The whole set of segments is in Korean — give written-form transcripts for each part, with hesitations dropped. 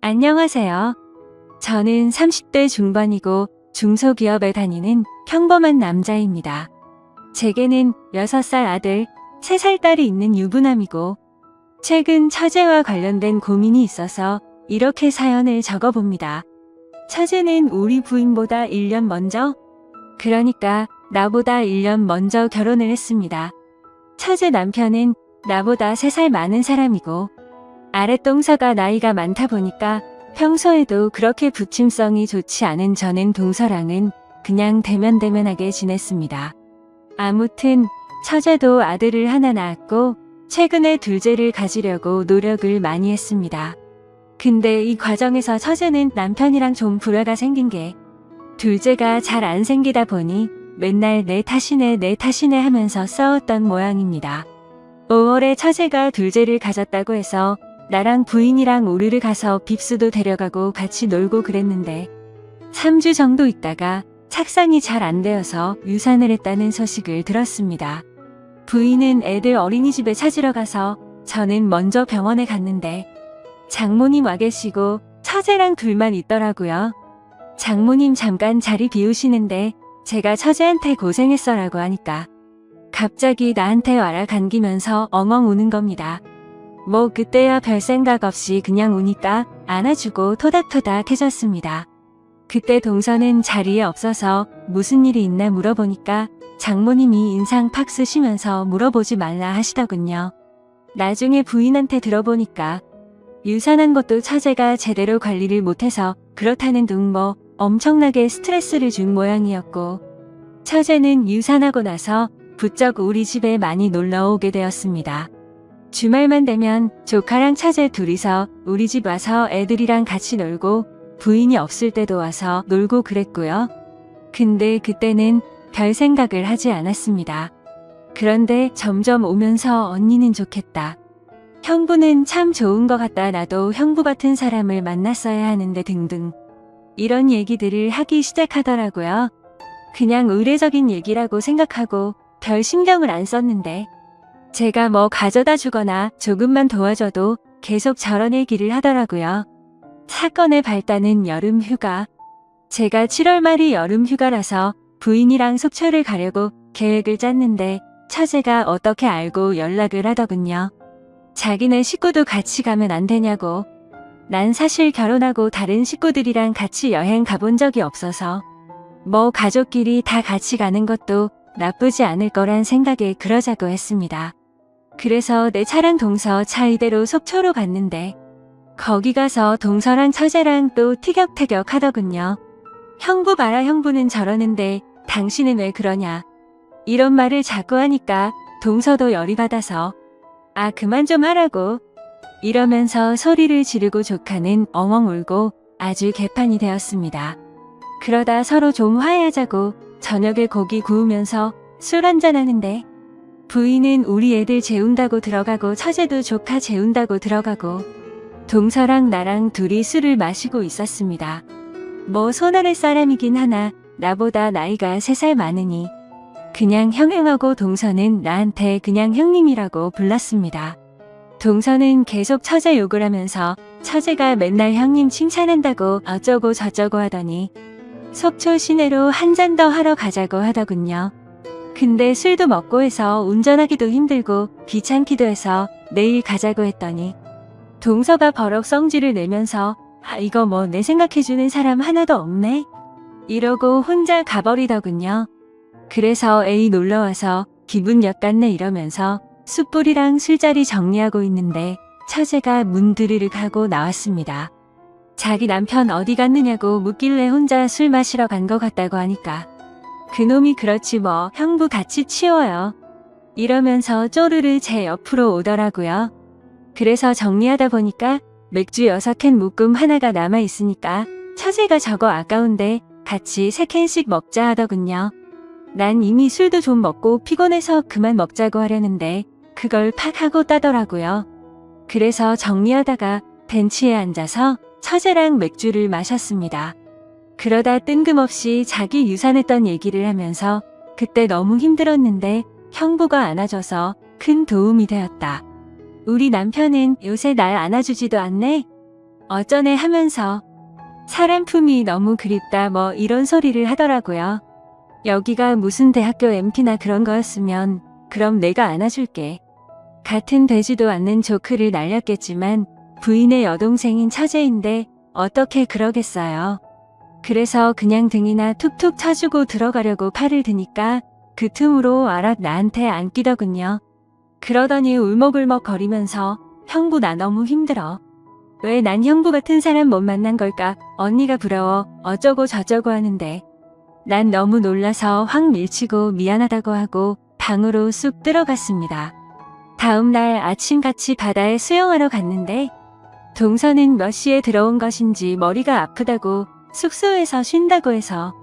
안녕하세요. 저는 30대 중반이고 중소기업에 다니는 평범한 남자입니다. 제게는 6살 아들, 3살 딸이 있는 유부남이고 최근 처제와 관련된 고민이 있어서 이렇게 사연을 적어봅니다. 처제는 우리 부인보다 1년 먼저, 그러니까 나보다 1년 먼저 결혼을 했습니다. 처제 남편은 나보다 3살 많은 사람이고 아랫동서가 나이가 많다 보니까 평소에도 그렇게 부침성이 좋지 않은 저는 동서랑은 그냥 대면대면하게 지냈습니다. 아무튼 처제도 아들을 하나 낳았고 최근에 둘째를 가지려고 노력을 많이 했습니다. 근데 이 과정에서 처제는 남편이랑 좀 불화가 생긴 게 둘째가 잘 안 생기다 보니 맨날 내 탓이네 하면서 싸웠던 모양입니다. 5월에 처제가 둘째를 가졌다고 해서 나랑 부인이랑 우르르 가서 빕스도 데려가고 같이 놀고 그랬는데 3주 정도 있다가 착상이 잘 안 되어서 유산을 했다는 소식을 들었습니다. 부인은 애들 어린이집에 찾으러 가서 저는 먼저 병원에 갔는데 장모님 와 계시고 처제랑 둘만 있더라고요. 장모님 잠깐 자리 비우시는데 제가 처제한테 고생했어라고 하니까 갑자기 나한테 와라 감기면서 엉엉 우는 겁니다. 뭐 그때야 별 생각 없이 그냥 우니까 안아주고 토닥토닥 해줬습니다. 그때 동서는 자리에 없어서 무슨 일이 있나 물어보니까 장모님이 인상 팍 쓰시면서 물어보지 말라 하시더군요. 나중에 부인한테 들어보니까 유산한 것도 처제가 제대로 관리를 못해서 그렇다는 둥 뭐 엄청나게 스트레스를 준 모양이었고 처제는 유산하고 나서 부쩍 우리 집에 많이 놀러 오게 되었습니다. 주말만 되면 조카랑 처제 둘이서 우리 집 와서 애들이랑 같이 놀고 부인이 없을 때도 와서 놀고 그랬고요. 근데 그때는 별 생각을 하지 않았습니다. 그런데 점점 오면서 언니는 좋겠다. 형부는 참 좋은 것 같다. 나도 형부 같은 사람을 만났어야 하는데 등등. 이런 얘기들을 하기 시작하더라고요. 그냥 의례적인 얘기라고 생각하고 별 신경을 안 썼는데 제가 뭐 가져다 주거나 조금만 도와줘도 계속 저런 얘기를 하더라고요. 사건의 발단은 여름 휴가. 제가 7월 말이 여름 휴가라서 부인이랑 속초를 가려고 계획을 짰는데 처제가 어떻게 알고 연락을 하더군요. 자기네 식구도 같이 가면 안 되냐고. 난 사실 결혼하고 다른 식구들이랑 같이 여행 가본 적이 없어서 뭐 가족끼리 다 같이 가는 것도 나쁘지 않을 거란 생각에 그러자고 했습니다. 그래서 내 차랑 동서 차 이대로 속초로 갔는데 거기 가서 동서랑 처제랑 또 티격태격 하더군요. 형부 봐라, 형부는 저러는데 당신은 왜 그러냐. 이런 말을 자꾸 하니까 동서도 열이 받아서 아 그만 좀 하라고 이러면서 소리를 지르고 조카는 엉엉 울고 아주 개판이 되었습니다. 그러다 서로 좀 화해하자고 저녁에 고기 구우면서 술 한잔하는데 부인은 우리 애들 재운다고 들어가고 처제도 조카 재운다고 들어가고 동서랑 나랑 둘이 술을 마시고 있었습니다. 뭐 손아래 사람이긴 하나 나보다 나이가 3살 많으니 그냥 형형하고 동서는 나한테 그냥 형님이라고 불렀습니다. 동서는 계속 처제 욕을 하면서 처제가 맨날 형님 칭찬한다고 어쩌고 저쩌고 하더니 속초 시내로 한 잔 더 하러 가자고 하더군요. 근데 술도 먹고 해서 운전하기도 힘들고 귀찮기도 해서 내일 가자고 했더니 동서가 버럭 성질을 내면서 아 이거 뭐 내 생각해주는 사람 하나도 없네? 이러고 혼자 가버리더군요. 그래서 에이 놀러와서 기분 엿갔네 이러면서 숯불이랑 술자리 정리하고 있는데 처제가 문 드르륵 하고 나왔습니다. 자기 남편 어디 갔느냐고 묻길래 혼자 술 마시러 간 것 같다고 하니까 그놈이 그렇지 뭐 형부 같이 치워요. 이러면서 쪼르르 제 옆으로 오더라고요. 그래서 정리하다 보니까 맥주 6캔 묶음 하나가 남아있으니까 처제가 저거 아까운데 같이 3캔씩 먹자 하더군요. 난 이미 술도 좀 먹고 피곤해서 그만 먹자고 하려는데 그걸 팍 하고 따더라고요. 그래서 정리하다가 벤치에 앉아서 처제랑 맥주를 마셨습니다. 그러다 뜬금없이 자기 유산했던 얘기를 하면서 그때 너무 힘들었는데 형부가 안아줘서 큰 도움이 되었다. 우리 남편은 요새 날 안아주지도 않네? 어쩌네 하면서 사람 품이 너무 그립다 뭐 이런 소리를 하더라고요. 여기가 무슨 대학교 MT나 그런 거였으면 그럼 내가 안아줄게. 같은 되지도 않는 조크를 날렸겠지만 부인의 여동생인 처제인데 어떻게 그러겠어요. 그래서 그냥 등이나 툭툭 쳐주고 들어가려고 팔을 드니까 그 틈으로 알아 나한테 안기더군요. 그러더니 울먹울먹 거리면서 형부 나 너무 힘들어. 왜 난 형부 같은 사람 못 만난 걸까? 언니가 부러워 어쩌고 저쩌고 하는데 난 너무 놀라서 확 밀치고 미안하다고 하고 방으로 쑥 들어갔습니다. 다음 날 아침같이 바다에 수영하러 갔는데 동서는 몇 시에 들어온 것인지 머리가 아프다고 숙소에서 쉰다고 해서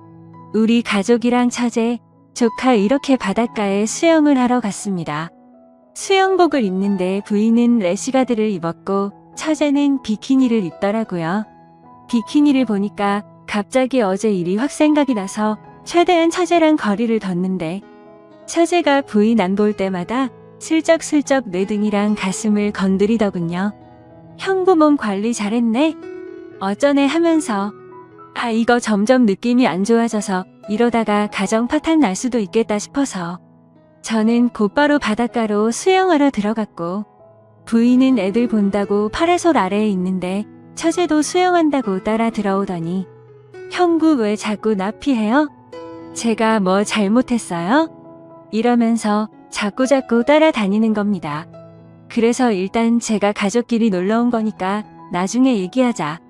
우리 가족이랑 처제, 조카 이렇게 바닷가에 수영을 하러 갔습니다. 수영복을 입는데 부인은 래시가드를 입었고 처제는 비키니를 입더라고요. 비키니를 보니까 갑자기 어제 일이 확 생각이 나서 최대한 처제랑 거리를 뒀는데 처제가 부인 안 볼 때마다 슬쩍슬쩍 내 등이랑 가슴을 건드리더군요. 형부 몸 관리 잘했네? 어쩌네 하면서 아 이거 점점 느낌이 안 좋아져서 이러다가 가정 파탄 날 수도 있겠다 싶어서 저는 곧바로 바닷가로 수영하러 들어갔고 부인은 애들 본다고 파라솔 아래에 있는데 처제도 수영한다고 따라 들어오더니 형부 왜 자꾸 나 피해요? 제가 뭐 잘못했어요? 이러면서 자꾸자꾸 따라다니는 겁니다. 그래서 일단 제가 가족끼리 놀러 온 거니까 나중에 얘기하자.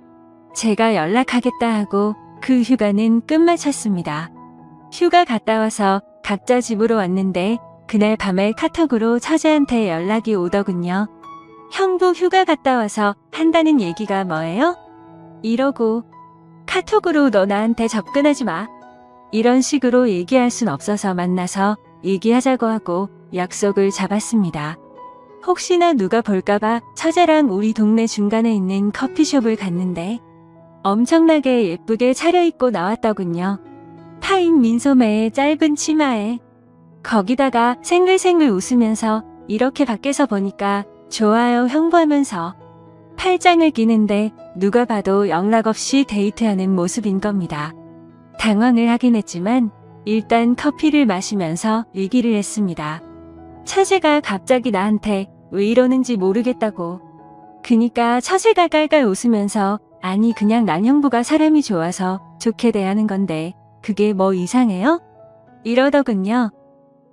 제가 연락하겠다 하고 그 휴가는 끝마쳤습니다. 휴가 갔다 와서 각자 집으로 왔는데 그날 밤에 카톡으로 처제한테 연락이 오더군요. 형부 휴가 갔다 와서 한다는 얘기가 뭐예요? 이러고 카톡으로 너 나한테 접근하지 마. 이런 식으로 얘기할 순 없어서 만나서 얘기하자고 하고 약속을 잡았습니다. 혹시나 누가 볼까봐 처제랑 우리 동네 중간에 있는 커피숍을 갔는데 엄청나게 예쁘게 차려입고 나왔더군요. 파인 민소매에 짧은 치마에 거기다가 생글생글 웃으면서 이렇게 밖에서 보니까 좋아요 형부 하면서 팔짱을 끼는데 누가 봐도 영락없이 데이트하는 모습인 겁니다. 당황을 하긴 했지만 일단 커피를 마시면서 얘기를 했습니다. 처제가 갑자기 나한테 왜 이러는지 모르겠다고. 그니까 처제가 깔깔 웃으면서 아니 그냥 난 형부가 사람이 좋아서 좋게 대하는 건데 그게 뭐 이상해요? 이러더군요.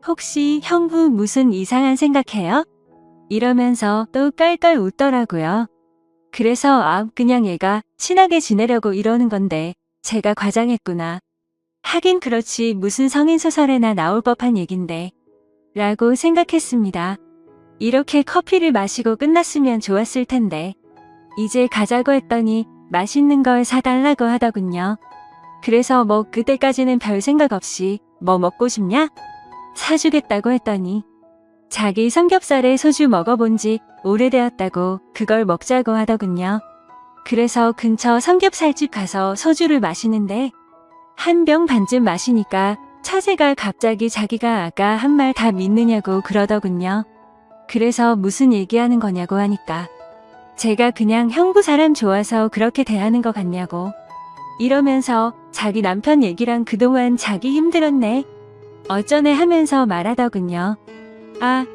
혹시 형부 무슨 이상한 생각해요? 이러면서 또 깔깔 웃더라고요. 그래서 아 그냥 얘가 친하게 지내려고 이러는 건데 제가 과장했구나. 하긴 그렇지 무슨 성인소설에나 나올 법한 얘긴데 라고 생각했습니다. 이렇게 커피를 마시고 끝났으면 좋았을 텐데 이제 가자고 했더니 맛있는 걸 사달라고 하더군요. 그래서 뭐 그때까지는 별 생각 없이 뭐 먹고 싶냐? 사주겠다고 했더니 자기 삼겹살에 소주 먹어본 지 오래되었다고 그걸 먹자고 하더군요. 그래서 근처 삼겹살집 가서 소주를 마시는데 한 병 반쯤 마시니까 처제가 갑자기 자기가 아까 한 말 다 믿느냐고 그러더군요. 그래서 무슨 얘기하는 거냐고 하니까 제가 그냥 형부 사람 좋아서 그렇게 대하는 것 같냐고 이러면서 자기 남편 얘기랑 그동안 자기 힘들었네 어쩌네 하면서 말하더군요. 아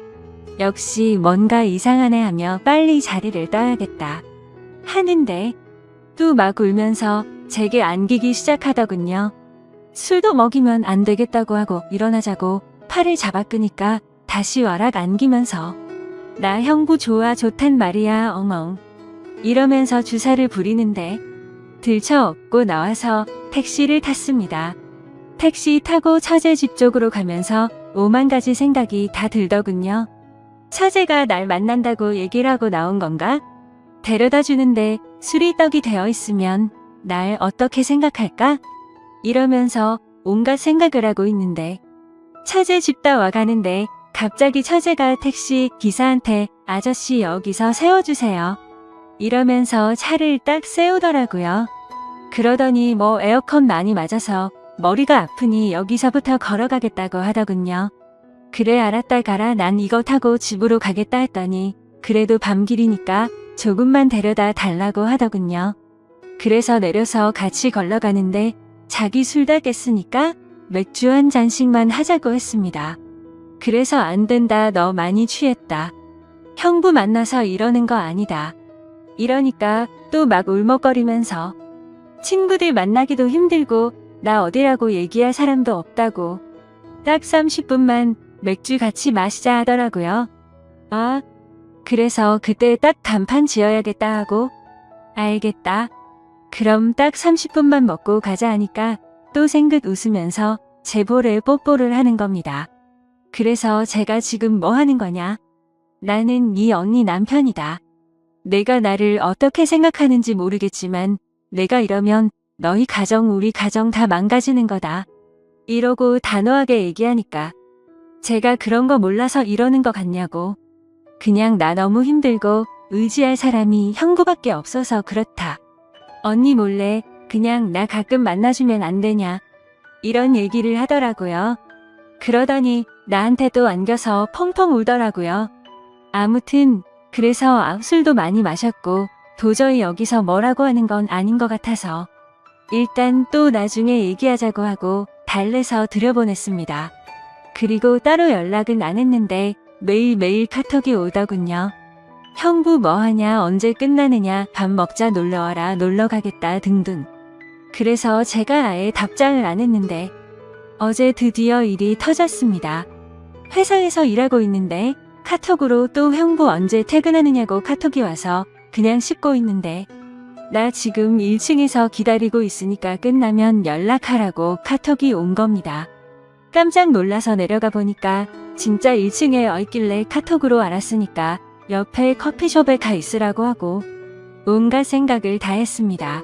역시 뭔가 이상하네 하며 빨리 자리를 떠야겠다 하는데 또 막 울면서 제게 안기기 시작하더군요. 술도 먹이면 안 되겠다고 하고 일어나자고 팔을 잡아 끄니까 다시 와락 안기면서 나 형부 좋아 좋단 말이야 엉엉 이러면서 주사를 부리는데 들쳐 업고 나와서 택시를 탔습니다. 택시 타고 처제 집 쪽으로 가면서 오만 가지 생각이 다 들더군요. 처제가 날 만난다고 얘기를 하고 나온 건가? 데려다 주는데 술이 떡이 되어 있으면 날 어떻게 생각할까? 이러면서 온갖 생각을 하고 있는데 처제 집 다 와가는데 갑자기 처제가 택시 기사한테 아저씨 여기서 세워주세요. 이러면서 차를 딱 세우더라고요. 그러더니 뭐 에어컨 많이 맞아서 머리가 아프니 여기서부터 걸어가겠다고 하더군요. 그래 알았다 가라 난 이거 타고 집으로 가겠다 했더니 그래도 밤길이니까 조금만 데려다 달라고 하더군요. 그래서 내려서 같이 걸러가는데 자기 술 다 깼으니까 맥주 한 잔씩만 하자고 했습니다. 그래서 안 된다, 너 많이 취했다. 형부 만나서 이러는 거 아니다. 이러니까 또 막 울먹거리면서 친구들 만나기도 힘들고 나 어디라고 얘기할 사람도 없다고 딱 30분만 맥주 같이 마시자 하더라고요. 아, 그래서 그때 딱 단판 지어야겠다 하고 알겠다. 그럼 딱 30분만 먹고 가자 하니까 또 생긋 웃으면서 제 볼에 뽀뽀를 하는 겁니다. 그래서 제가 지금 뭐 하는 거냐? 나는 네 언니 남편이다. 내가 나를 어떻게 생각하는지 모르겠지만 내가 이러면 너희 가정 우리 가정 다 망가지는 거다. 이러고 단호하게 얘기하니까 제가 그런 거 몰라서 이러는 거 같냐고. 그냥 나 너무 힘들고 의지할 사람이 형부밖에 없어서 그렇다. 언니 몰래 그냥 나 가끔 만나주면 안 되냐. 이런 얘기를 하더라고요. 그러더니 나한테 또 안겨서 펑펑 울더라고요. 아무튼 그래서 술도 많이 마셨고 도저히 여기서 뭐라고 하는 건 아닌 것 같아서 일단 또 나중에 얘기하자고 하고 달래서 들여보냈습니다. 그리고 따로 연락은 안 했는데 매일매일 카톡이 오더군요. 형부 뭐하냐, 언제 끝나느냐, 밥 먹자, 놀러와라, 놀러가겠다 등등. 그래서 제가 아예 답장을 안 했는데 어제 드디어 일이 터졌습니다. 회사에서 일하고 있는데 카톡으로 또 형부 언제 퇴근하느냐고 카톡이 와서 그냥 씹고 있는데 나 지금 1층에서 기다리고 있으니까 끝나면 연락하라고 카톡이 온 겁니다. 깜짝 놀라서 내려가 보니까 진짜 1층에 있길래 카톡으로 알았으니까 옆에 커피숍에 가 있으라고 하고 온갖 생각을 다 했습니다.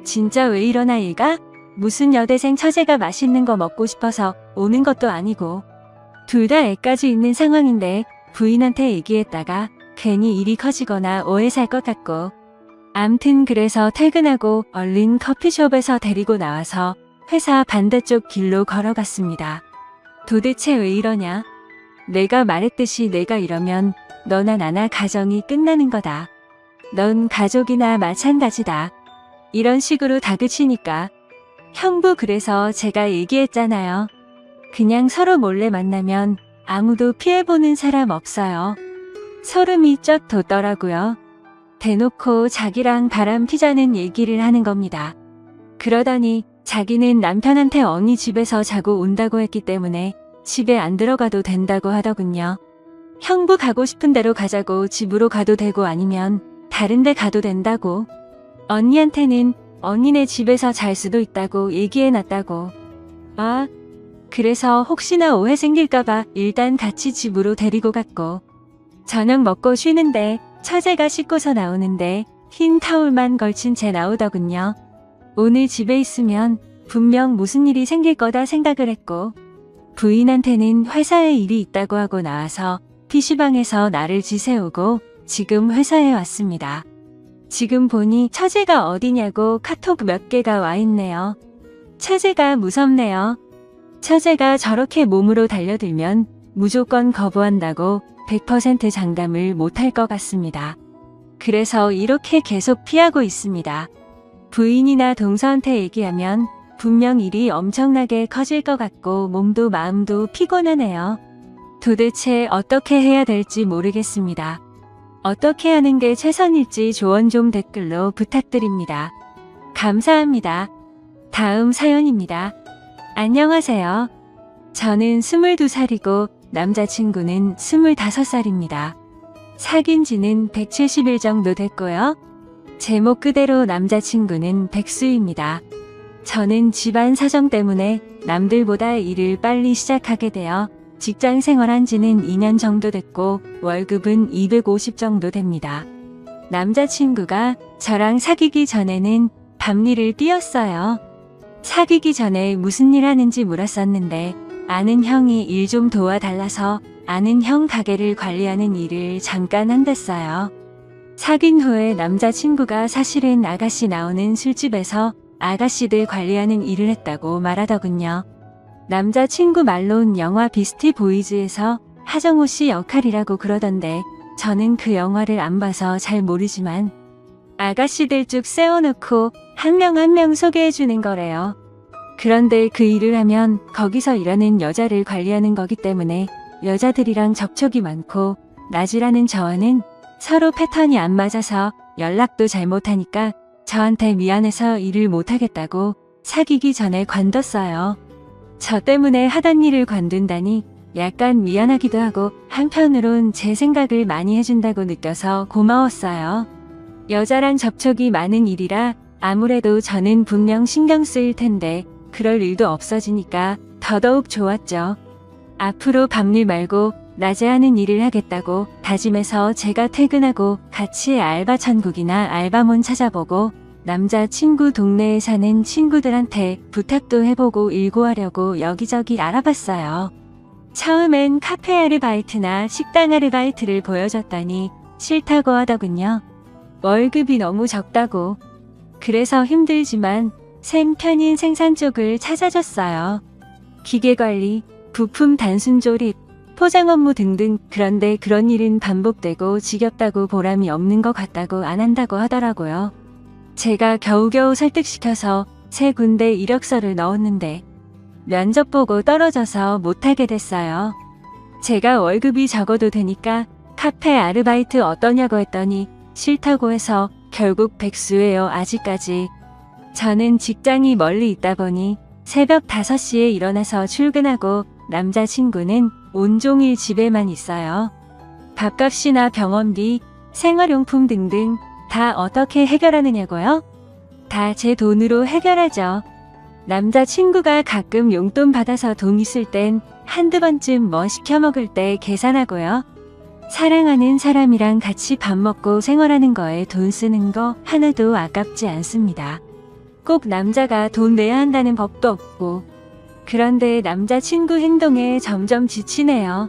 진짜 왜 이러나 얘가? 무슨 여대생 처제가 맛있는 거 먹고 싶어서 오는 것도 아니고 둘 다 애까지 있는 상황인데 부인한테 얘기했다가 괜히 일이 커지거나 오해 살 것 같고 암튼 그래서 퇴근하고 얼른 커피숍에서 데리고 나와서 회사 반대쪽 길로 걸어갔습니다. 도대체 왜 이러냐? 내가 말했듯이 내가 이러면 너나 나나 가정이 끝나는 거다. 넌 가족이나 마찬가지다. 이런 식으로 다그치니까 형부 그래서 제가 얘기했잖아요. 그냥 서로 몰래 만나면 아무도 피해보는 사람 없어요. 소름이 쫙 돋더라고요. 대놓고 자기랑 바람 피자는 얘기를 하는 겁니다. 그러더니 자기는 남편한테 언니 집에서 자고 온다고 했기 때문에 집에 안 들어가도 된다고 하더군요. 형부 가고 싶은 대로 가자고 집으로 가도 되고 아니면 다른 데 가도 된다고. 언니한테는 언니네 집에서 잘 수도 있다고 얘기해놨다고. 아, 그래서 혹시나 오해 생길까봐 일단 같이 집으로 데리고 갔고 저녁 먹고 쉬는데 처제가 씻고서 나오는데 흰 타올만 걸친 채 나오더군요. 오늘 집에 있으면 분명 무슨 일이 생길 거다 생각을 했고 부인한테는 회사에 일이 있다고 하고 나와서 PC방에서 나를 지새우고 지금 회사에 왔습니다. 지금 보니 처제가 어디냐고 카톡 몇 개가 와 있네요. 처제가 무섭네요. 처제가 저렇게 몸으로 달려들면 무조건 거부한다고 100% 장담을 못할 것 같습니다. 그래서 이렇게 계속 피하고 있습니다. 부인이나 동서한테 얘기하면 분명 일이 엄청나게 커질 것 같고 몸도 마음도 피곤하네요. 도대체 어떻게 해야 될지 모르겠습니다. 어떻게 하는 게 최선일지 조언 좀 댓글로 부탁드립니다. 감사합니다. 다음 사연입니다. 안녕하세요. 저는 22살이고 남자친구는 25살입니다. 사귄 지는 170일 정도 됐고요. 제목 그대로 남자친구는 백수입니다. 저는 집안 사정 때문에 남들보다 일을 빨리 시작하게 되어 직장 생활한 지는 2년 정도 됐고 월급은 250 정도 됩니다. 남자친구가 저랑 사귀기 전에는 밤일을 뛰었어요. 사귀기 전에 무슨 일 하는지 물었었는데 아는 형이 일 좀 도와달라서 아는 형 가게를 관리하는 일을 잠깐 한댔어요. 사귄 후에 남자친구가 사실은 아가씨 나오는 술집에서 아가씨들 관리하는 일을 했다고 말하더군요. 남자친구 말론 영화 비스티 보이즈에서 하정우 씨 역할이라고 그러던데 저는 그 영화를 안 봐서 잘 모르지만 아가씨들 쭉 세워놓고 한 명 한 명 소개해주는 거래요. 그런데 그 일을 하면 거기서 일하는 여자를 관리하는 거기 때문에 여자들이랑 접촉이 많고 낮이라는 저와는 서로 패턴이 안 맞아서 연락도 잘 못하니까 저한테 미안해서 일을 못하겠다고 사귀기 전에 관뒀어요. 저 때문에 하던 일을 관둔다니 약간 미안하기도 하고 한편으론 제 생각을 많이 해준다고 느껴서 고마웠어요. 여자랑 접촉이 많은 일이라 아무래도 저는 분명 신경 쓰일 텐데 그럴 일도 없어지니까 더더욱 좋았죠. 앞으로 밤일 말고 낮에 하는 일을 하겠다고 다짐해서 제가 퇴근하고 같이 알바 천국이나 알바몬 찾아보고 남자친구 동네에 사는 친구들한테 부탁도 해보고 일구하려고 여기저기 알아봤어요. 처음엔 카페 아르바이트나 식당 아르바이트를 보여줬더니 싫다고 하더군요. 월급이 너무 적다고. 그래서 힘들지만 생 편인 생산 쪽을 찾아줬어요. 기계관리, 부품 단순 조립, 포장 업무 등등. 그런데 그런 일은 반복되고 지겹다고 보람이 없는 것 같다고 안 한다고 하더라고요. 제가 겨우겨우 설득시켜서 3군데 이력서를 넣었는데 면접 보고 떨어져서 못하게 됐어요. 제가 월급이 적어도 되니까 카페 아르바이트 어떠냐고 했더니 싫다고 해서 결국 백수예요. 아직까지. 저는 직장이 멀리 있다 보니 새벽 5시에 일어나서 출근하고 남자친구는 온종일 집에만 있어요. 밥값이나 병원비, 생활용품 등등 다 어떻게 해결하느냐고요? 다 제 돈으로 해결하죠. 남자친구가 가끔 용돈 받아서 돈 있을 땐 한두 번쯤 뭐 시켜 먹을 때 계산하고요. 사랑하는 사람이랑 같이 밥 먹고 생활하는 거에 돈 쓰는 거 하나도 아깝지 않습니다. 꼭 남자가 돈 내야 한다는 법도 없고. 그런데 남자친구 행동에 점점 지치네요.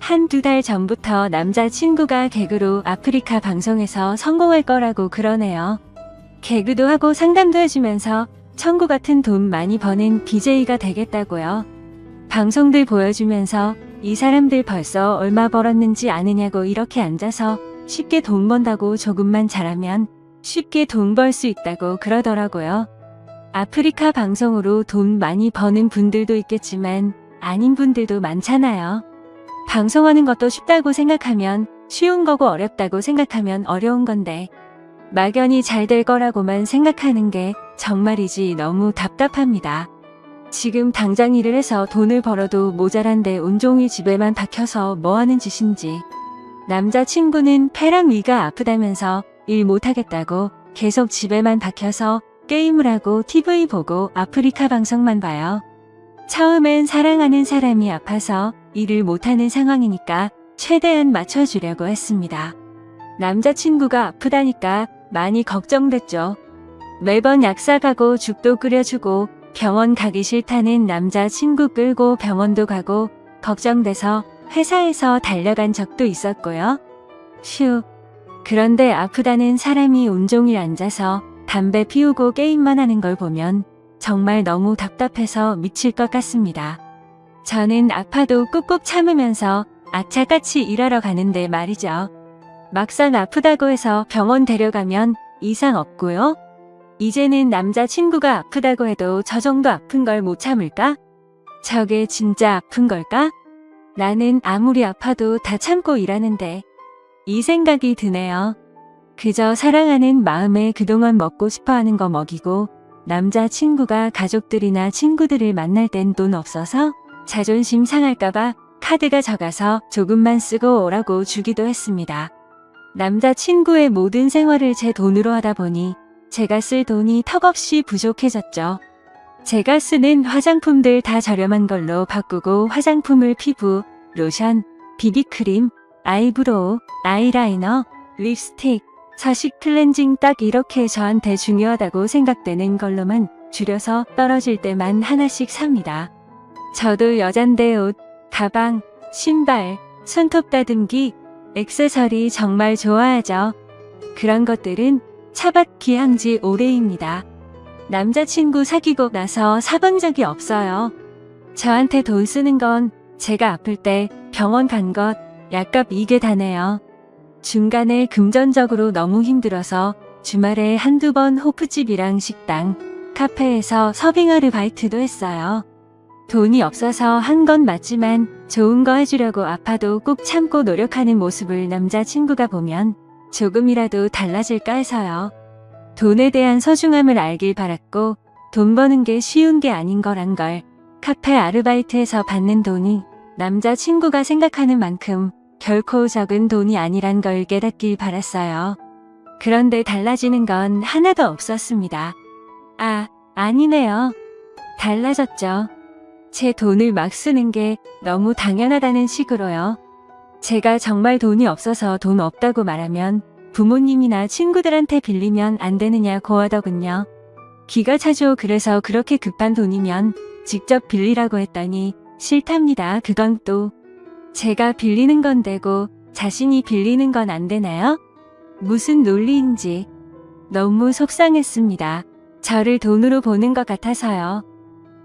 1~2달 전부터 남자친구가 개그로 아프리카 방송에서 성공할 거라고 그러네요. 개그도 하고 상담도 해주면서 천구 같은 돈 많이 버는 BJ가 되겠다고요. 방송들 보여주면서 이 사람들 벌써 얼마 벌었는지 아느냐고 이렇게 앉아서 쉽게 돈 번다고 조금만 잘하면 쉽게 돈 벌 수 있다고 그러더라고요. 아프리카 방송으로 돈 많이 버는 분들도 있겠지만 아닌 분들도 많잖아요. 방송하는 것도 쉽다고 생각하면 쉬운 거고 어렵다고 생각하면 어려운 건데 막연히 잘 될 거라고만 생각하는 게 정말이지 너무 답답합니다. 지금 당장 일을 해서 돈을 벌어도 모자란데 온종일 집에만 박혀서 뭐 하는 짓인지. 남자친구는 폐랑 위가 아프다면서 일 못하겠다고 계속 집에만 박혀서 게임을 하고 TV 보고 아프리카 방송만 봐요. 처음엔 사랑하는 사람이 아파서 일을 못하는 상황이니까 최대한 맞춰주려고 했습니다. 남자친구가 아프다니까 많이 걱정됐죠. 매번 약 사가고 죽도 끓여주고 병원 가기 싫다는 남자친구 끌고 병원도 가고 걱정돼서 회사에서 달려간 적도 있었고요. 휴. 그런데 아프다는 사람이 온종일 앉아서 담배 피우고 게임만 하는 걸 보면 정말 너무 답답해서 미칠 것 같습니다. 저는 아파도 꾹꾹 참으면서 악착같이 일하러 가는데 말이죠. 막상 아프다고 해서 병원 데려가면 이상 없고요. 이제는 남자친구가 아프다고 해도 저 정도 아픈 걸 못 참을까? 저게 진짜 아픈 걸까? 나는 아무리 아파도 다 참고 일하는데 이 생각이 드네요. 그저 사랑하는 마음에 그동안 먹고 싶어하는 거 먹이고 남자친구가 가족들이나 친구들을 만날 땐 돈 없어서 자존심 상할까봐 카드가 적어서 조금만 쓰고 오라고 주기도 했습니다. 남자친구의 모든 생활을 제 돈으로 하다 보니 제가 쓸 돈이 턱없이 부족해졌죠. 제가 쓰는 화장품들 다 저렴한 걸로 바꾸고 화장품을 피부, 로션, 비비크림, 아이브로우, 아이라이너, 립스틱, 서식 클렌징 딱 이렇게 저한테 중요하다고 생각되는 걸로만 줄여서 떨어질 때만 하나씩 삽니다. 저도 여잔데 옷, 가방, 신발, 손톱 다듬기, 액세서리 정말 좋아하죠. 그런 것들은 차박기 한지 오래입니다. 남자친구 사귀고 나서 사본 적이 없어요. 저한테 돈 쓰는 건 제가 아플 때 병원 간 것, 약값 이게 다네요. 중간에 금전적으로 너무 힘들어서 주말에 한두 번 호프집이랑 식당, 카페에서 서빙 아르바이트도 했어요. 돈이 없어서 한 건 맞지만 좋은 거 해주려고 아파도 꾹 참고 노력하는 모습을 남자친구가 보면 조금이라도 달라질까 해서요. 돈에 대한 소중함을 알길 바랐고 돈 버는 게 쉬운 게 아닌 거란 걸 카페 아르바이트에서 받는 돈이 남자친구가 생각하는 만큼 결코 적은 돈이 아니란 걸 깨닫길 바랐어요. 그런데 달라지는 건 하나도 없었습니다. 아니네요. 달라졌죠. 제 돈을 막 쓰는 게 너무 당연하다는 식으로요. 제가 정말 돈이 없어서 돈 없다고 말하면 부모님이나 친구들한테 빌리면 안 되느냐고 하더군요. 기가 차죠. 그래서 그렇게 급한 돈이면 직접 빌리라고 했더니 싫답니다. 그건 또 제가 빌리는 건 되고 자신이 빌리는 건 안 되나요? 무슨 논리인지 너무 속상했습니다. 저를 돈으로 보는 것 같아서요.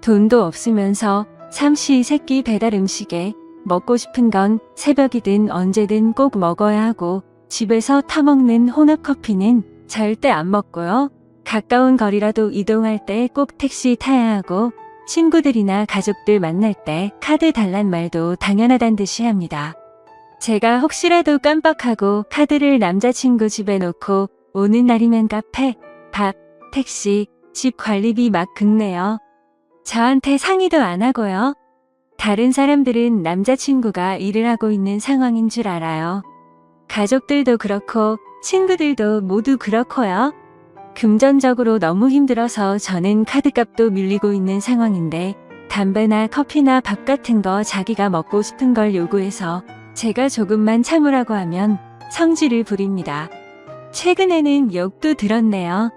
돈도 없으면서 삼시세끼 배달 음식에 먹고 싶은 건 새벽이든 언제든 꼭 먹어야 하고 집에서 타먹는 혼합커피는 절대 안 먹고요. 가까운 거리라도 이동할 때 꼭 택시 타야 하고 친구들이나 가족들 만날 때 카드 달란 말도 당연하단 듯이 합니다. 제가 혹시라도 깜빡하고 카드를 남자친구 집에 놓고 오는 날이면 카페, 밥, 택시, 집 관리비 막 긁네요. 저한테 상의도 안 하고요. 다른 사람들은 남자친구가 일을 하고 있는 상황인 줄 알아요. 가족들도 그렇고 친구들도 모두 그렇고요. 금전적으로 너무 힘들어서 저는 카드값도 밀리고 있는 상황인데 담배나 커피나 밥 같은 거 자기가 먹고 싶은 걸 요구해서 제가 조금만 참으라고 하면 성질을 부립니다. 최근에는 욕도 들었네요.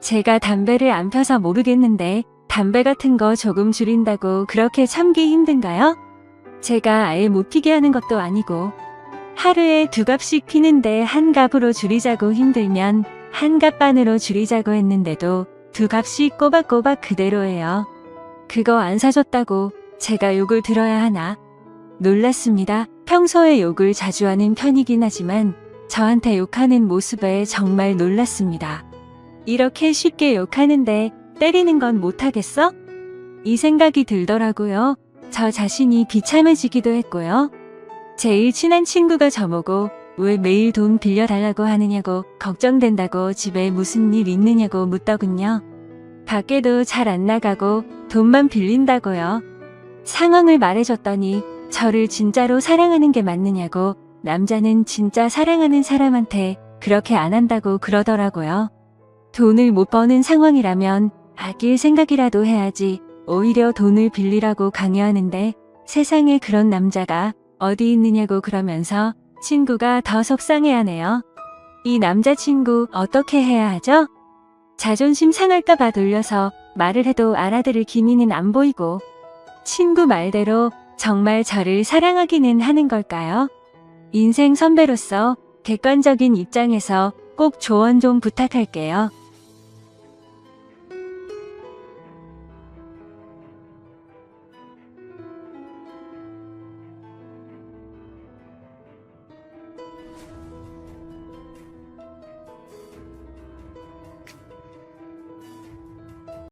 제가 담배를 안 펴서 모르겠는데 담배 같은 거 조금 줄인다고 그렇게 참기 힘든가요? 제가 아예 못 피게 하는 것도 아니고 하루에 2갑씩 피는데 한 갑으로 줄이자고 힘들면 한 갑 반으로 줄이자고 했는데도 2갑씩 꼬박꼬박 그대로예요. 그거 안 사줬다고 제가 욕을 들어야 하나? 놀랐습니다. 평소에 욕을 자주 하는 편이긴 하지만 저한테 욕하는 모습에 정말 놀랐습니다. 이렇게 쉽게 욕하는데 때리는 건 못하겠어? 이 생각이 들더라고요. 저 자신이 비참해지기도 했고요. 제일 친한 친구가 저보고 왜 매일 돈 빌려달라고 하느냐고 걱정된다고 집에 무슨 일 있느냐고 묻더군요. 밖에도 잘 안 나가고 돈만 빌린다고요. 상황을 말해줬더니 저를 진짜로 사랑하는 게 맞느냐고 남자는 진짜 사랑하는 사람한테 그렇게 안 한다고 그러더라고요. 돈을 못 버는 상황이라면 아낄 생각이라도 해야지 오히려 돈을 빌리라고 강요하는데 세상에 그런 남자가 어디 있느냐고 그러면서 친구가 더 속상해하네요. 이 남자친구 어떻게 해야 하죠? 자존심 상할까봐 돌려서 말을 해도 알아들을 기미는 안 보이고 친구 말대로 정말 저를 사랑하기는 하는 걸까요? 인생 선배로서 객관적인 입장에서 꼭 조언 좀 부탁할게요.